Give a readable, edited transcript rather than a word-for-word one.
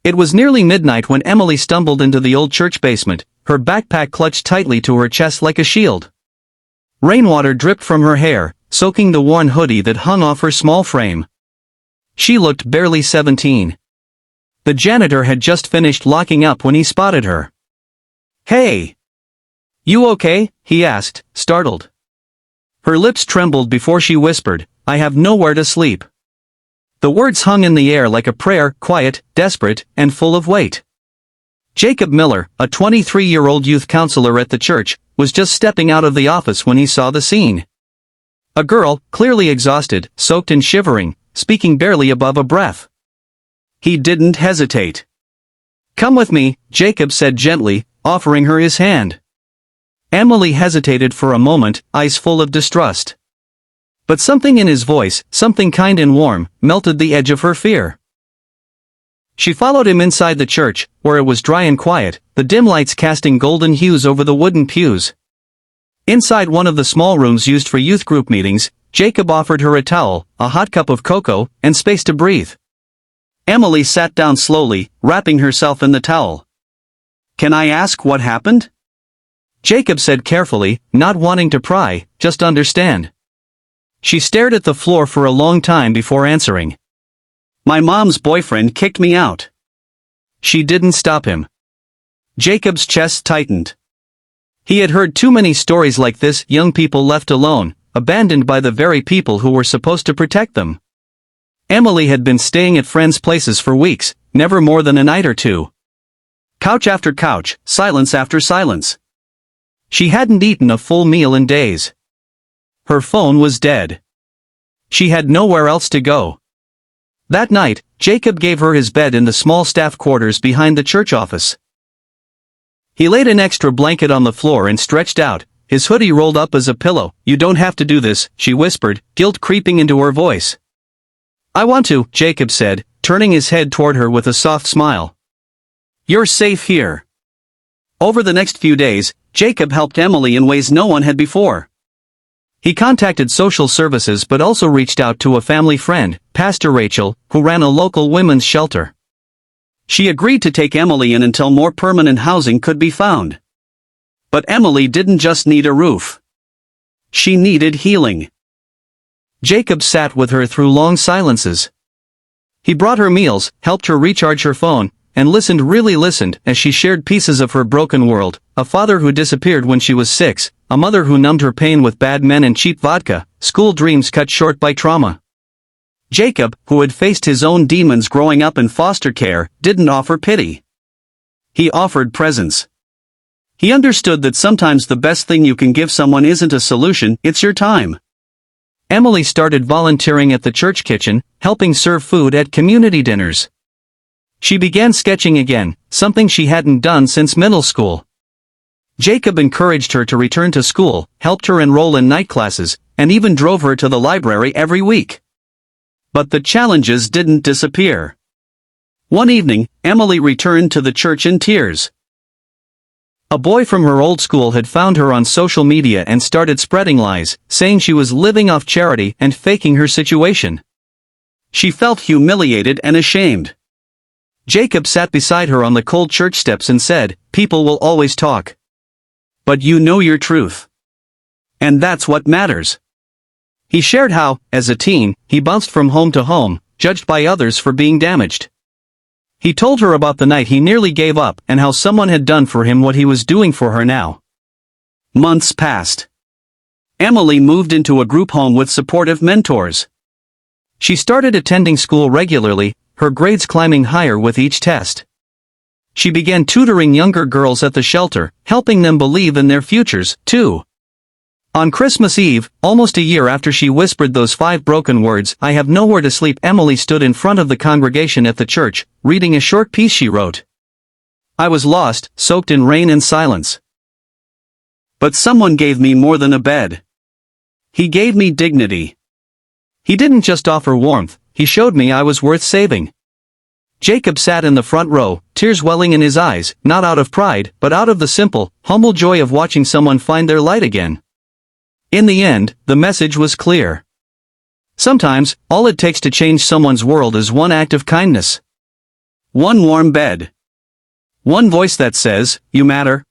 It was nearly midnight when Emily stumbled into the old church basement, her backpack clutched tightly to her chest like a shield. Rainwater dripped from her hair, soaking the worn hoodie that hung off her small frame. She looked barely 17. The janitor had just finished locking up when he spotted her. "Hey! You okay?" he asked, startled. Her lips trembled before she whispered, "I have nowhere to sleep." The words hung in the air like a prayer, quiet, desperate, and full of weight. Jacob Miller, a 23-year-old youth counselor at the church, was just stepping out of the office when he saw the scene. A girl, clearly exhausted, soaked and shivering, speaking barely above a breath. He didn't hesitate. "Come with me," Jacob said gently, offering her his hand. Emily hesitated for a moment, eyes full of distrust. But something in his voice, something kind and warm, melted the edge of her fear. She followed him inside the church, where it was dry and quiet, the dim lights casting golden hues over the wooden pews. Inside one of the small rooms used for youth group meetings, Jacob offered her a towel, a hot cup of cocoa, and space to breathe. Emily sat down slowly, wrapping herself in the towel. "Can I ask what happened?" Jacob said carefully, not wanting to pry, just understand. She stared at the floor for a long time before answering. "My mom's boyfriend kicked me out." She didn't stop him. Jacob's chest tightened. He had heard too many stories like this, young people left alone, abandoned by the very people who were supposed to protect them. Emily had been staying at friends' places for weeks, never more than a night or two. Couch after couch, silence after silence. She hadn't eaten a full meal in days. Her phone was dead. She had nowhere else to go. That night, Jacob gave her his bed in the small staff quarters behind the church office. He laid an extra blanket on the floor and stretched out, his hoodie rolled up as a pillow. "You don't have to do this," she whispered, guilt creeping into her voice. "I want to," Jacob said, turning his head toward her with a soft smile. "You're safe here." Over the next few days, Jacob helped Emily in ways no one had before. He contacted social services but also reached out to a family friend, Pastor Rachel, who ran a local women's shelter. She agreed to take Emily in until more permanent housing could be found. But Emily didn't just need a roof. She needed healing. Jacob sat with her through long silences. He brought her meals, helped her recharge her phone, and really listened as she shared pieces of her broken world, a father who disappeared when she was 6, a mother who numbed her pain with bad men and cheap vodka, school dreams cut short by trauma. Jacob, who had faced his own demons growing up in foster care, didn't offer pity. He offered presence. He understood that sometimes the best thing you can give someone isn't a solution, it's your time. Emily started volunteering at the church kitchen, helping serve food at community dinners. She began sketching again, something she hadn't done since middle school. Jacob encouraged her to return to school, helped her enroll in night classes, and even drove her to the library every week. But the challenges didn't disappear. One evening, Emily returned to the church in tears. A boy from her old school had found her on social media and started spreading lies, saying she was living off charity and faking her situation. She felt humiliated and ashamed. Jacob sat beside her on the cold church steps and said, "People will always talk. But you know your truth. And that's what matters." He shared how, as a teen, he bounced from home to home, judged by others for being damaged. He told her about the night he nearly gave up and how someone had done for him what he was doing for her now. Months passed. Emily moved into a group home with supportive mentors. She started attending school regularly, her grades climbing higher with each test. She began tutoring younger girls at the shelter, helping them believe in their futures, too. On Christmas Eve, almost a year after she whispered those 5 broken words, "I have nowhere to sleep," Emily stood in front of the congregation at the church, reading a short piece she wrote. "I was lost, soaked in rain and silence. But someone gave me more than a bed. He gave me dignity. He didn't just offer warmth, he showed me I was worth saving." Jacob sat in the front row, tears welling in his eyes, not out of pride, but out of the simple, humble joy of watching someone find their light again. In the end, the message was clear. Sometimes, all it takes to change someone's world is one act of kindness. One warm bed. One voice that says, "You matter."